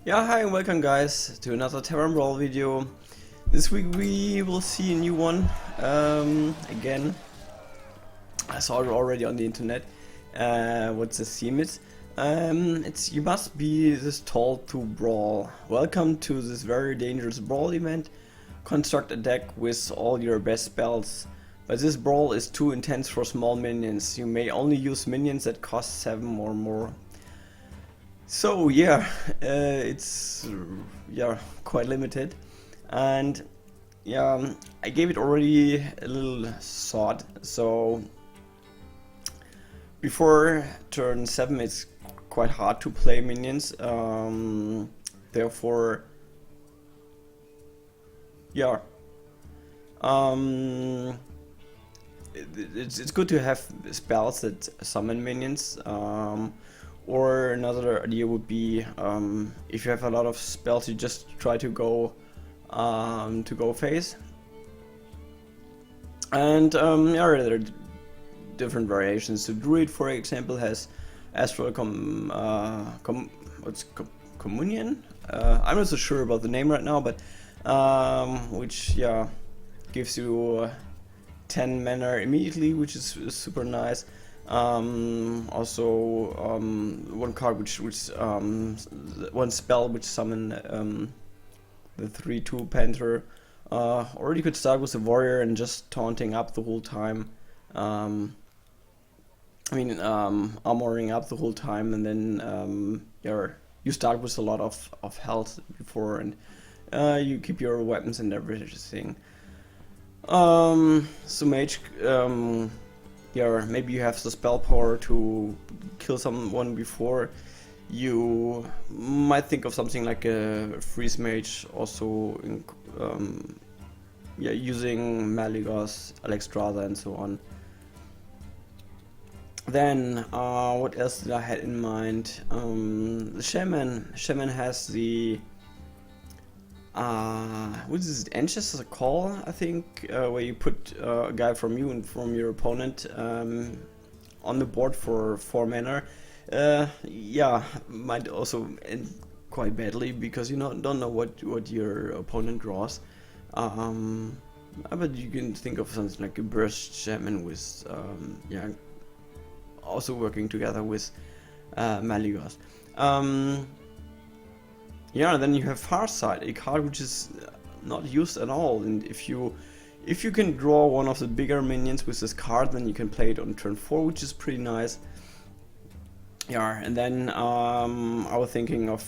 Yeah, hi and welcome guys to another Tavern Brawl video. This week we will see a new one. Again, I saw it already on the internet. What the theme is. It's you must be this tall to brawl. Welcome to this very dangerous brawl event. Construct a deck with all your best spells. But this brawl is too intense for small minions. You may only use minions that cost 7 or more. So yeah, it's quite limited, and yeah, I gave it already a little thought. So before turn 7, it's quite hard to play minions. Therefore, yeah, it's good to have spells that summon minions. Or another idea would be if you have a lot of spells, you just try to go phase. And yeah, there are different variations. So Druid, for example, has Astral Communion. I'm not so sure about the name right now, but which gives you 10 mana immediately, which is super nice. Also, one card one spell which summon the 3/2 Panther. Or you could start with a warrior and just taunting up the whole time. Armoring up the whole time, and then you start with a lot of health before, and you keep your weapons and everything. So mage. Maybe you have the spell power to kill someone before. You might think of something like a freeze mage, also using Malygos, Alexstrasza, and so on. Then what else did I had in mind? The shaman. Shaman has the what is it? Ancestor's Call, I think, where you put a guy from you and from your opponent on the board for 4 mana. Might also end quite badly because you don't know what your opponent draws. But you can think of something like a burst shaman with also working together with Malygos. Then you have Farsight, a card which is not used at all, and if you can draw one of the bigger minions with this card, then you can play it on turn 4, which is pretty nice. And then I was thinking of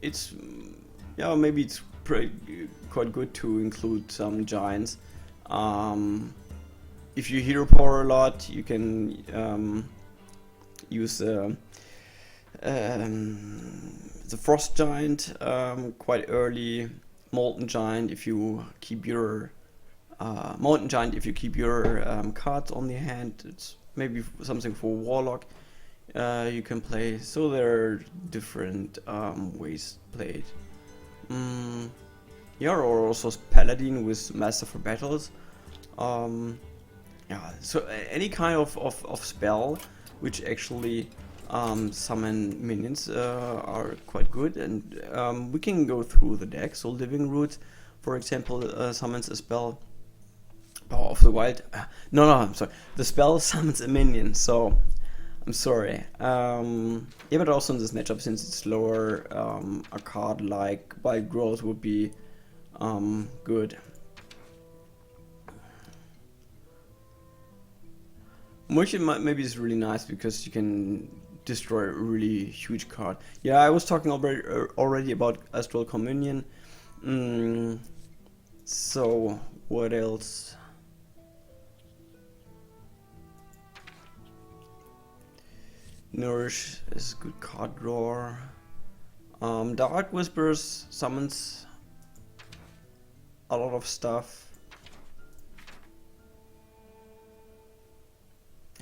maybe it's quite good to include some giants. If you hero power a lot, you can use the Frost Giant quite early. Molten Giant if you keep your cards on the hand. It's maybe something for Warlock you can play. So there are different ways to play it. Or also Paladin with Master for Battles. So any kind of spell which actually summon minions are quite good, and we can go through the deck. So Living Root, for example, summons a spell. Power of the Wild. I'm sorry. The spell summons a minion. So I'm sorry. But also in this matchup, since it's lower, a card like Wild Growth would be good. Motion maybe is really nice because you can destroy a really huge card. I was talking already about Astral Communion. So what else? Nourish is a good card drawer. Dark Whispers summons a lot of stuff.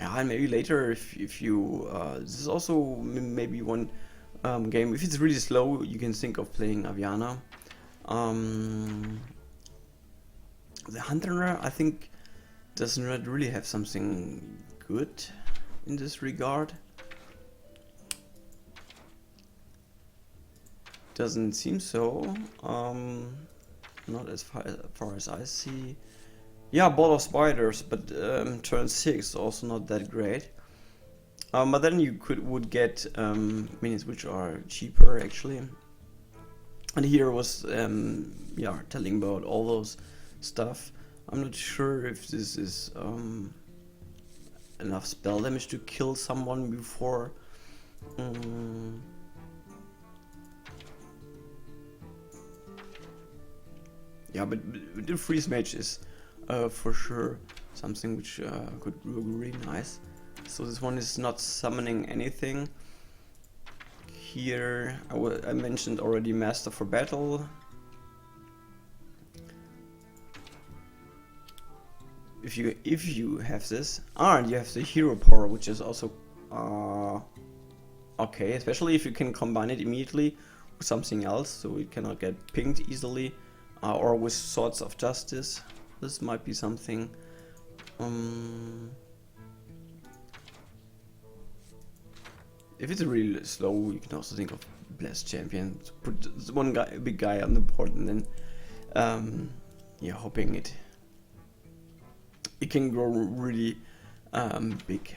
And maybe later, if you this is also maybe one game. If it's really slow, you can think of playing Aviana. The Hunter, I think, does not really have something good in this regard. doesn't seem so. Not as far as I see. Yeah, Ball of Spiders, but turn 6 also not that great. But then you would get minions which are cheaper actually. And here was yeah, telling about all those stuff. I'm not sure if this is enough spell damage to kill someone before. Yeah, but the freeze mage is for sure something which could look really nice. So this one is not summoning anything. Here I mentioned already Master for Battle. If you have this, and you have the hero power, which is also okay, especially if you can combine it immediately with something else, so it cannot get pinged easily, or with Swords of Justice. This might be something. If it's really slow, you can also think of Blessed Champion. Put one guy, a big guy on the board, and then yeah, hoping it can grow really big.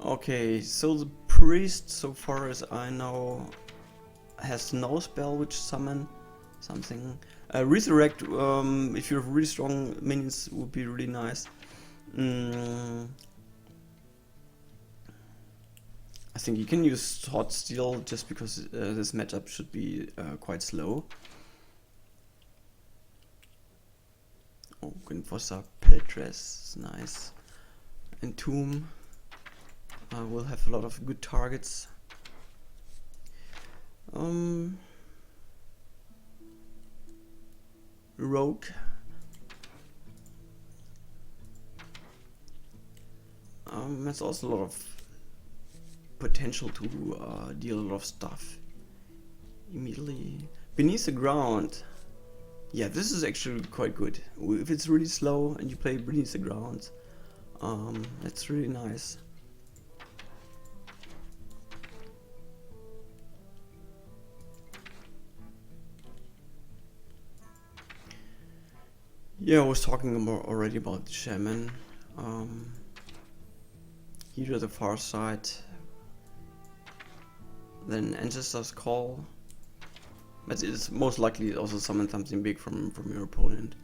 Okay, so the priest, so far as I know, has no spell which summon something. Resurrect, if you have really strong minions, would be really nice. I think you can use Sword Steel just because this matchup should be quite slow. Oh, Gunvosa, Peltress, nice. And Tomb will have a lot of good targets. Rogue. There's also a lot of potential to deal a lot of stuff immediately. Beneath the Ground. Yeah, this is actually quite good. If it's really slow and you play Beneath the Ground, that's really nice. Yeah, I was talking already about the Shaman. Here to the far side. Then Ancestor's Call. But it's most likely also summon something big from your opponent.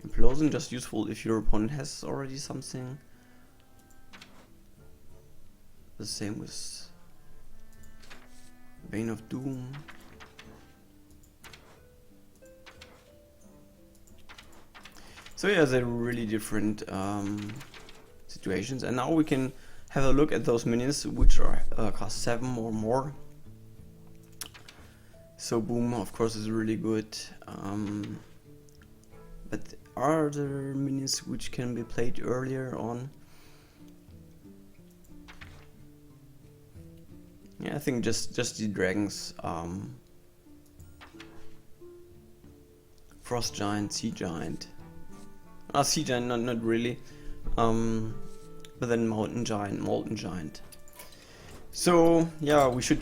Implosion just useful if your opponent has already something. The same with Bane of Doom. So yeah, they're really different situations, and now we can have a look at those minions which are cost 7 or more. So Boom, of course, is really good, but are there minions which can be played earlier on? Yeah, I think just the dragons, Frost Giant, Sea Giant. Sea Giant, not really. But then Mountain Giant, Molten Giant. So yeah, we should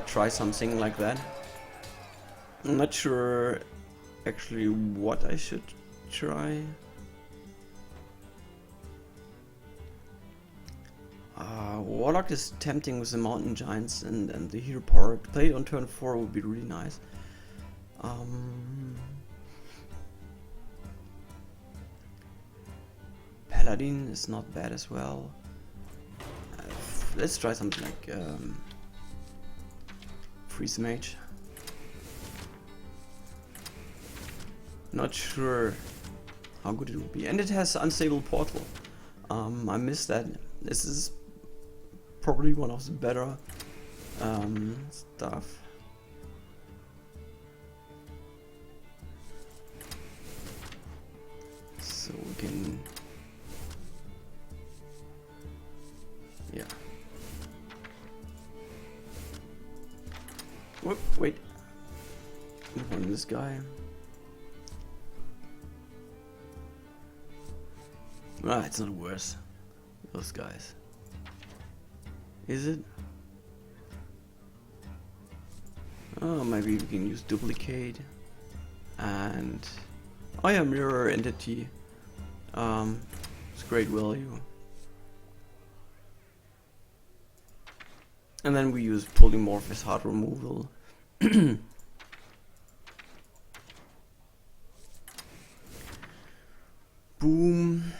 try something like that. I'm not sure actually what I should try. Warlock is tempting with the Mountain Giants and the hero power. To play it on turn 4 would be really nice. Paladin is not bad as well. Let's try something like Freeze Mage. Not sure how good it will be. And it has Unstable Portal. I missed that. This is probably one of the better stuff. So we can... yeah. Whoop, wait. on this guy. Ah, it's not worse. Those guys. Is it? Oh, maybe we can use duplicate. And oh yeah, mirror entity. It's great value. And then we use polymorph as hard removal. Boom.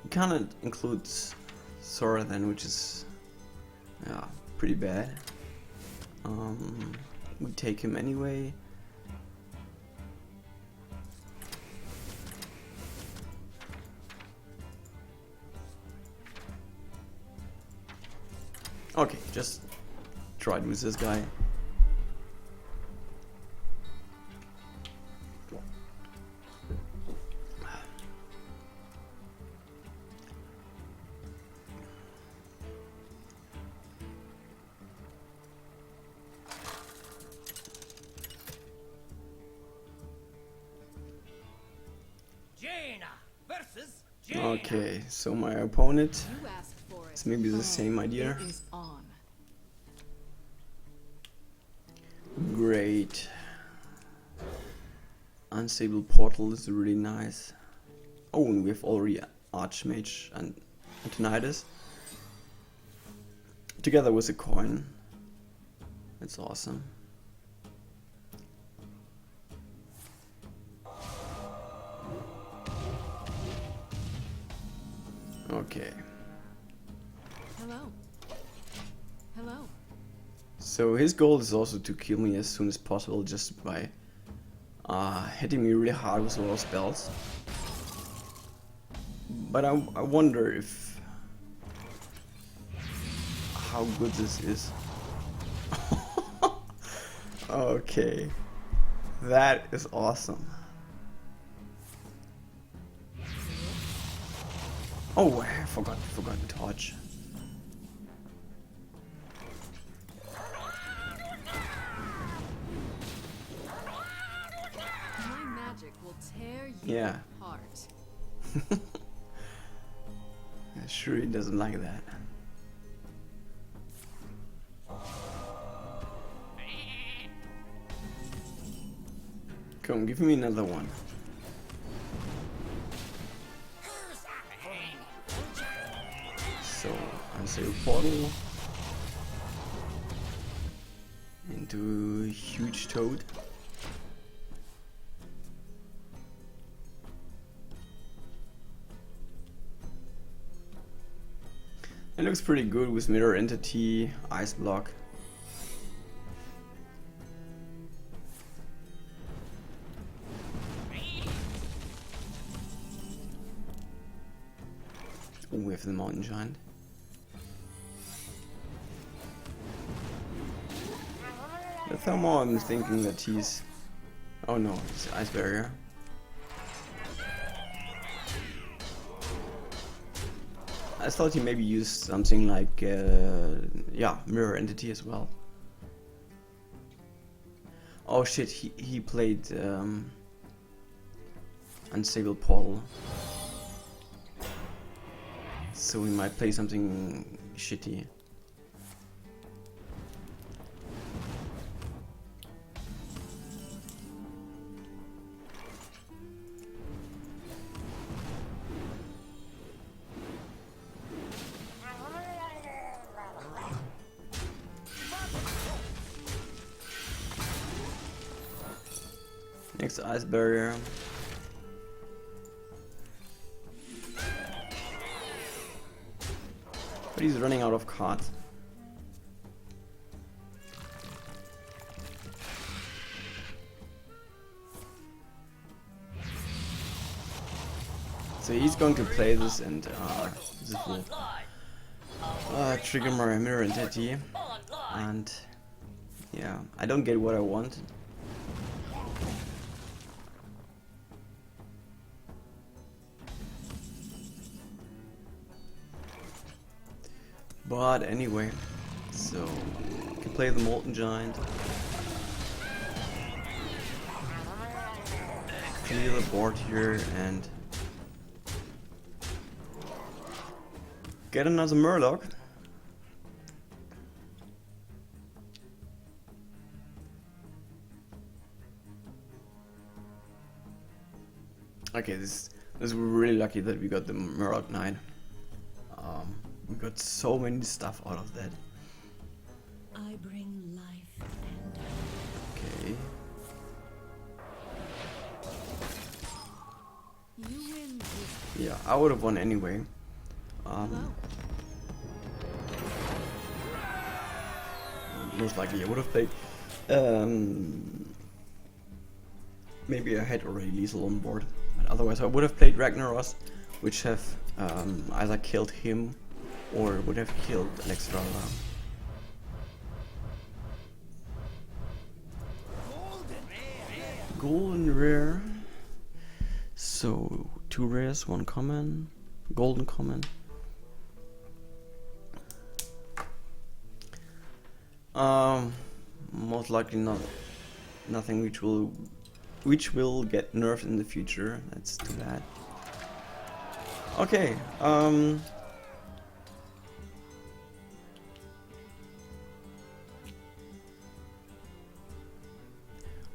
It kinda includes Sora then, which is pretty bad. We take him anyway. Okay, just try to use this guy. Okay, so my opponent is maybe the same idea. Great. Unstable portal is really nice. Oh, and we have already Archmage and Antonidas. Together with a coin. That's awesome. Okay. Hello. Hello. So his goal is also to kill me as soon as possible, just by hitting me really hard with a lot of spells. But I wonder if how good this is. Okay, that is awesome. Oh, I forgot to touch. My magic will tear you Yeah. apart. Sure, he doesn't like that. Come, give me another one. So, unsave portal into huge toad. It looks pretty good with mirror entity, ice block. Oh, we have the mountain giant. The Thermo, I'm thinking that he's... Oh no, it's ice barrier. I thought he maybe used something like, yeah, mirror entity as well. Oh shit, he played unstable portal. So we might play something shitty. Next ice barrier. But he's running out of cards. So he's going to play this, and this will trigger my mirror entity. And yeah, I don't get what I want. But anyway, so you can play the Molten Giant. Clear the board here and get another Murloc. Okay, this we're really lucky that we got the Murloc 9. We got so many stuff out of that. I bring life and death. Okay. You win this. Yeah, I would have won anyway. Hello. Most likely I would have played. Maybe I had already Liesel on board, but otherwise I would have played Ragnaros, which have either killed him or would have killed Alexstrasza. Golden rare. So 2 rares, 1 common, golden common. Most likely nothing which will get nerfed in the future. That's too bad. Okay.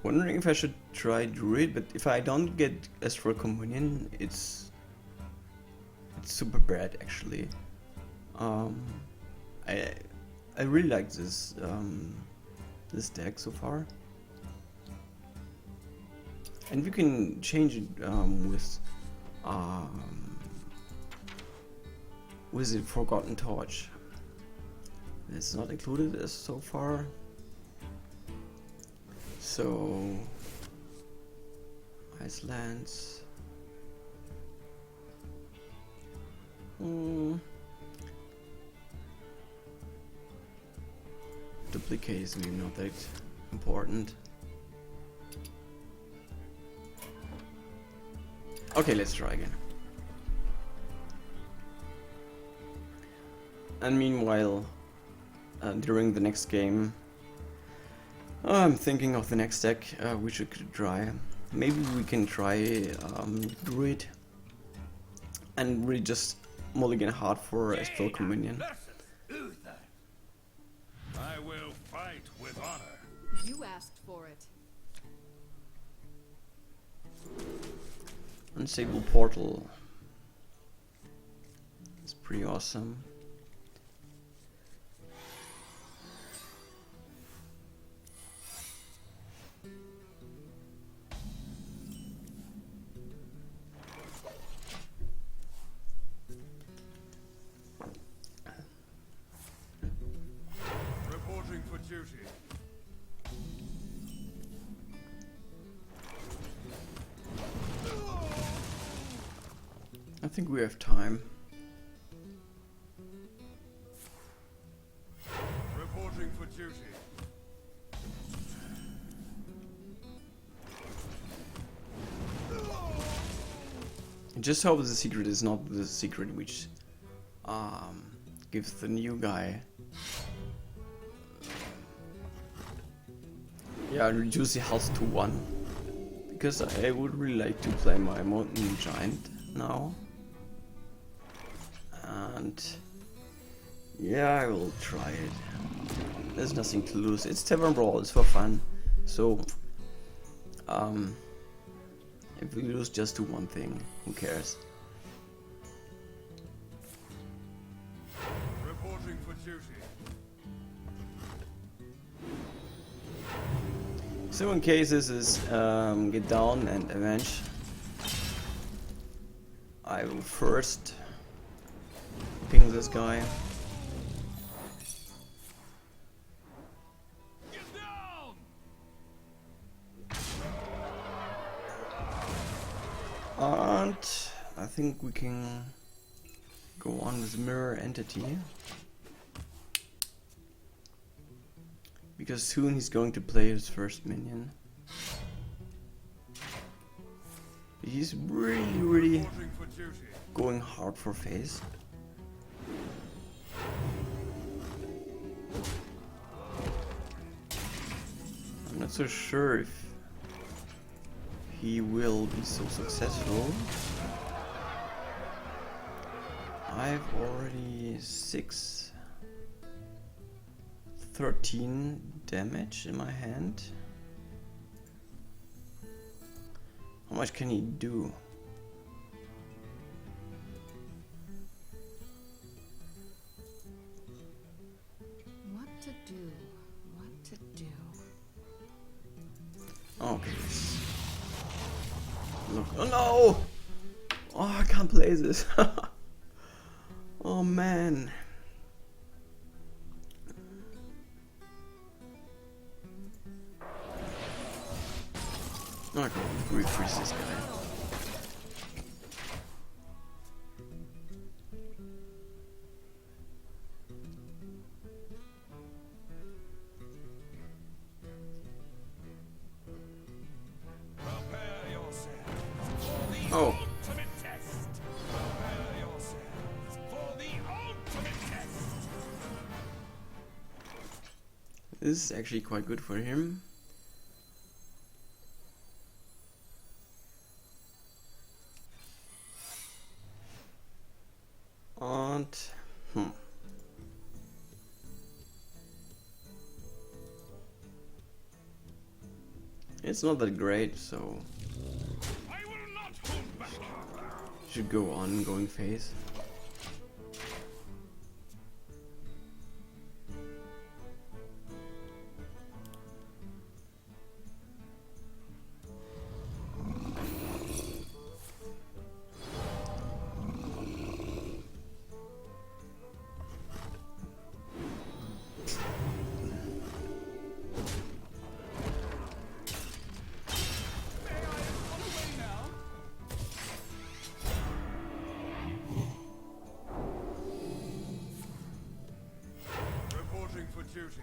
Wondering if I should try Druid, but if I don't get Astral Communion, it's super bad actually. I really like this this deck so far, and we can change it with the Forgotten Torch. It's not included as so far. So Icelands. Duplicate is maybe not that important. Okay, let's try again. And meanwhile, during the next game, I'm thinking of the next deck we should try. Maybe we can try Druid and really just mulligan hard for Astral Communion. I will fight with honor. You asked for it. Unstable Portal. It's pretty awesome. Reporting for duty. I think we have time. Reporting for duty. I just hope the secret is not the secret which gives the new guy reduce the health to 1, because I would really like to play my Molten Giant now, and yeah, I will try it. There's nothing to lose. It's Tavern Brawl, it's for fun, so if we lose just to one thing, who cares? Reporting for duty. So in case this is get down and avenge, I will first ping this guy. Get down! And I think we can go on with Mirror Entity, because soon he's going to play his first minion. He's really Reporting for duty. going hard for face. not so sure if he will be so successful. I've already 13 damage in my hand. How much can he do? What to do? What to do? Okay. Look. Oh no! Oh, I can't play this. Oh man. Okay, refreeze this guy. Prepare yourselves for the Oh. ultimate test. Prepare yourselves for the ultimate test. This is actually quite good for him. And it's not that great, so I will not hold back. should go on going phase. Reporting for duty.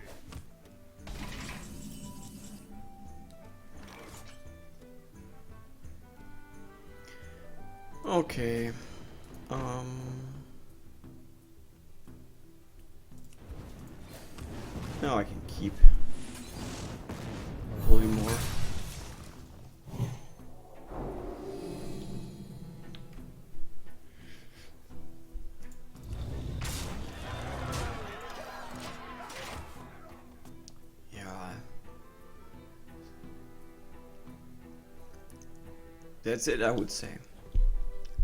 Okay. Now I can keep holding more. Yeah. That's it, I would say.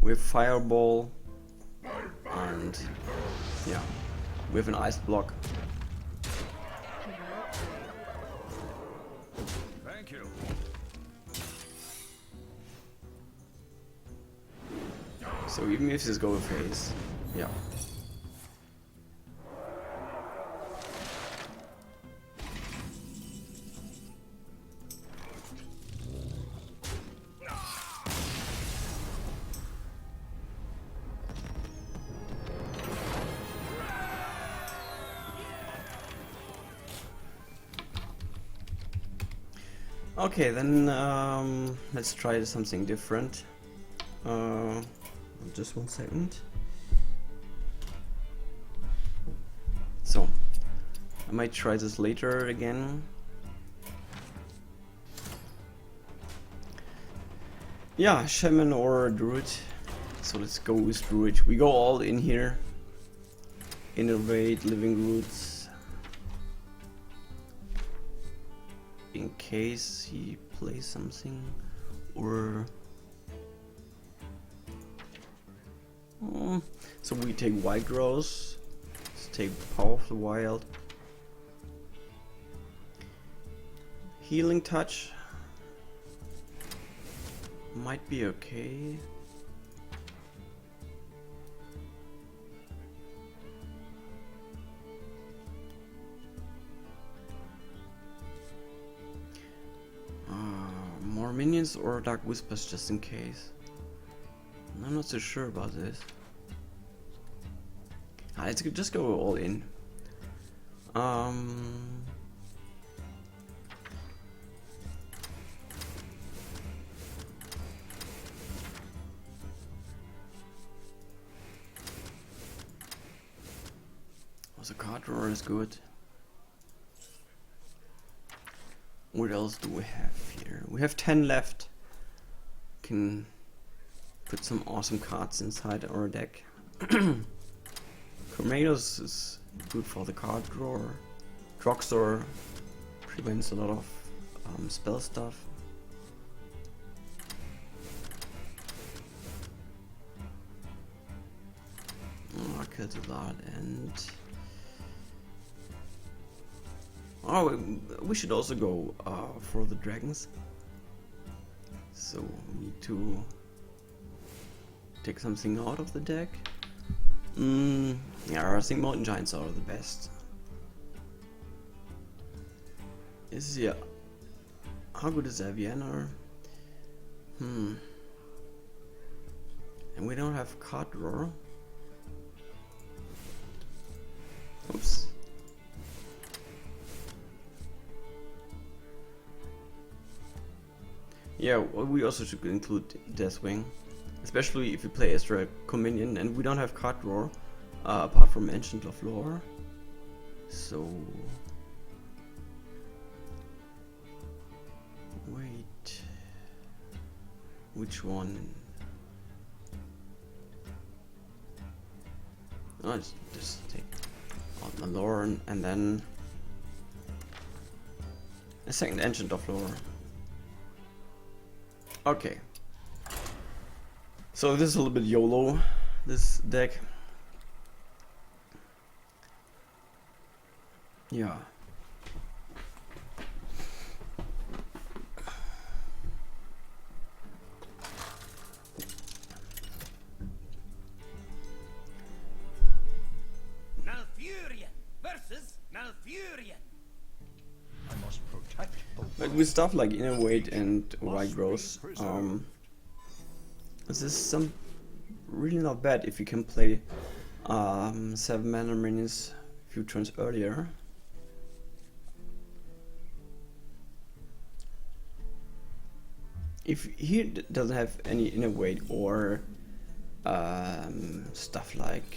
With Fireball and yeah, with an ice block. Thank you. So even if this goes phase, yeah. Okay, then let's try something different. Just 1 second. So, I might try this later again. Yeah, Shaman or Druid. So let's go with Druid. We go all in here. Innovate, Living Roots. In case he plays something, or so we take Wild Growth. Let's take Power of the Wild. Healing Touch might be okay. More minions or Dark Whispers just in case. I'm not so sure about this. Let's just go all in. Also, card drawer is good. What else do we have here? We have 10 left. Can put some awesome cards inside our deck. Tornadoes is good for the card drawer. Drugstore prevents a lot of spell stuff. Oh, I killed a lot, and oh, we should also go for the dragons. So we need to take something out of the deck. Yeah, I think mountain giants are the best. Yeah. How good is Avianar? And we don't have card drawer. Oops. Yeah, well, we also should include Deathwing, especially if you play as a Cominion, and we don't have card drawer apart from Ancient of Lore. So wait, which one? Oh, just take out the lore and then a second Ancient of Lore. Okay. So this is a little bit YOLO, this deck. Yeah. Malfurion versus Malfurion. I must protect both. But with stuff like Inner Weight and White Growth, this is really not bad if you can play 7 mana minions a few turns earlier. If he doesn't have any Inner Weight or stuff like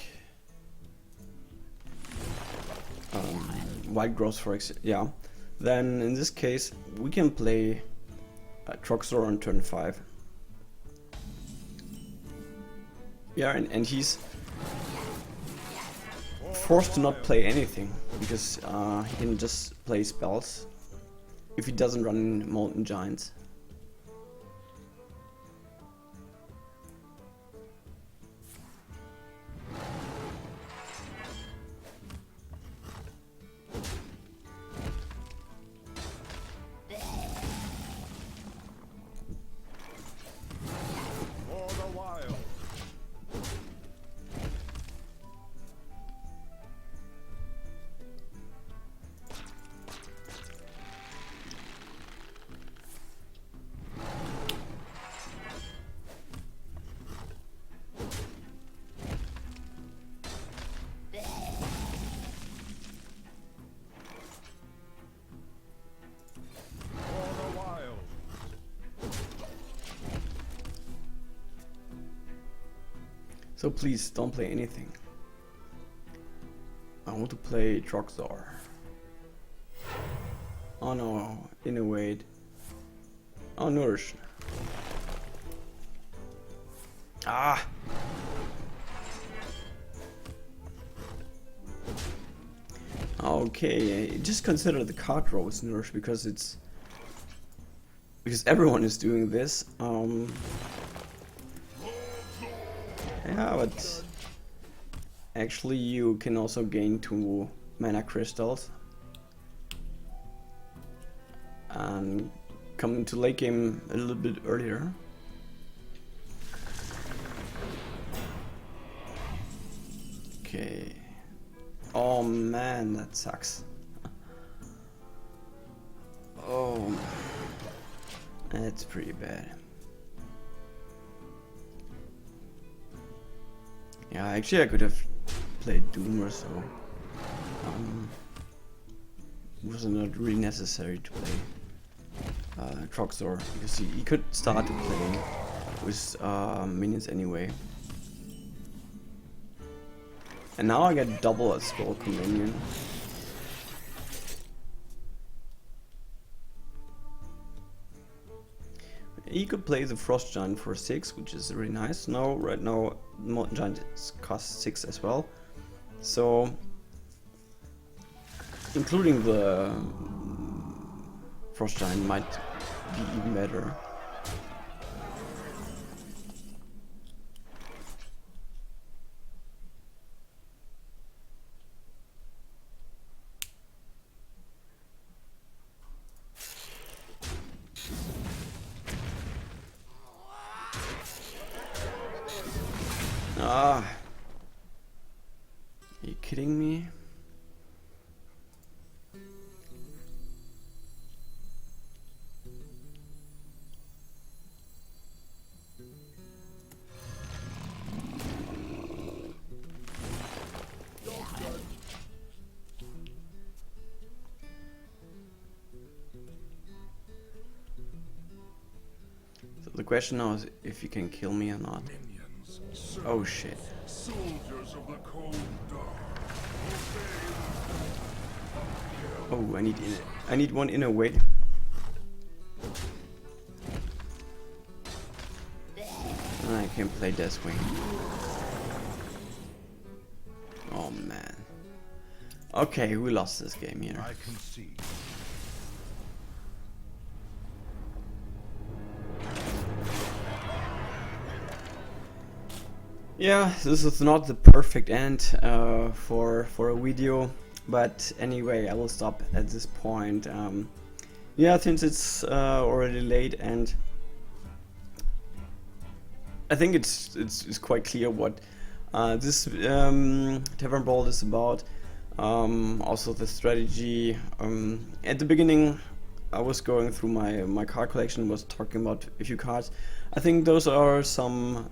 White Growth, for example, yeah, then in this case we can play Troxor on turn 5. Yeah, and he's forced to not play anything because he can just play spells if he doesn't run Molten Giants. For the wild. For the wild. So please don't play anything. I want to play Troxor. Oh no, Inner Weight. Oh, Nourish. Ah! Okay, just consider the card draw is Nourish because everyone is doing this. Yeah, but actually you can also gain 2 mana crystals and come into late game a little bit earlier. Okay. Oh man, that sucks. Oh, that's pretty bad. Yeah, actually I could have played Doom or so. It was not really necessary to play Troxor because he could start to play with minions anyway. And now I get double a Skull Companion. You could play the Frost Giant for 6, which is really nice. No, right now Mountain Giant costs 6 as well. So, including the Frost Giant might be even better. Ah, are you kidding me? So the question now is if you can kill me or not. Minions, Oh shit. soldiers of the cold dark. Oh, I need one inner weight. I can play Deathwing. Oh man. Okay, we lost this game here. I can see. Yeah, this is not the perfect end for a video, but anyway, I will stop at this point. Yeah, since it's already late, and I think it's quite clear what this Tavern Brawl is about. Also the strategy. At the beginning, I was going through my card collection, was talking about a few cards. I think those are some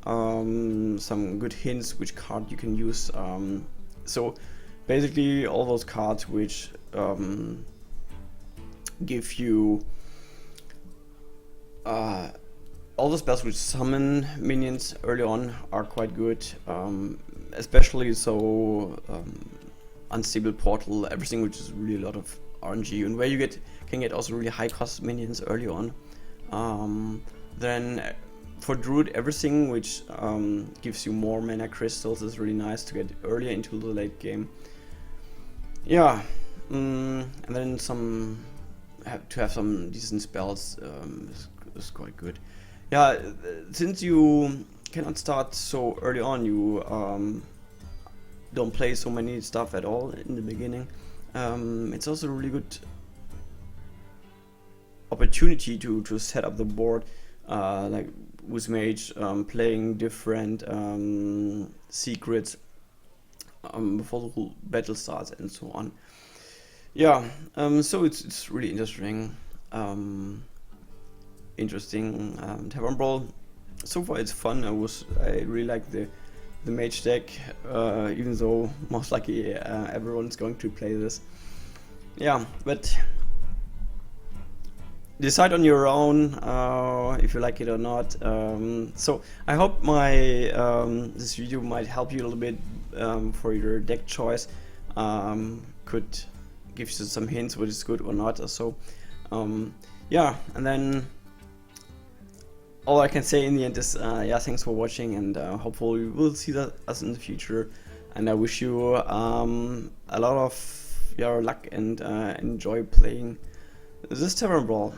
good hints which card you can use. So basically all those cards which give you all the spells which summon minions early on are quite good, especially so Unstable Portal, everything which is really a lot of RNG and where you can get also really high cost minions early on. Then for Druid, everything which gives you more mana crystals is really nice to get earlier into the late game. Yeah, and then to have some decent spells is quite good. Yeah, since you cannot start so early on, you don't play so many stuff at all in the beginning. It's also a really good opportunity to set up the board, like with Mage, playing different secrets before the whole battle starts and so on. Yeah, so it's really interesting. Tavern Brawl. So far it's fun. I really like the Mage deck, even though most likely everyone's going to play this. Yeah, but decide on your own if you like it or not. So I hope my this video might help you a little bit for your deck choice. Could give you some hints what is good or not. So yeah, and then all I can say in the end is yeah, thanks for watching, and hopefully we'll see us in the future. And I wish you a lot of luck and enjoy playing this Tavern Brawl.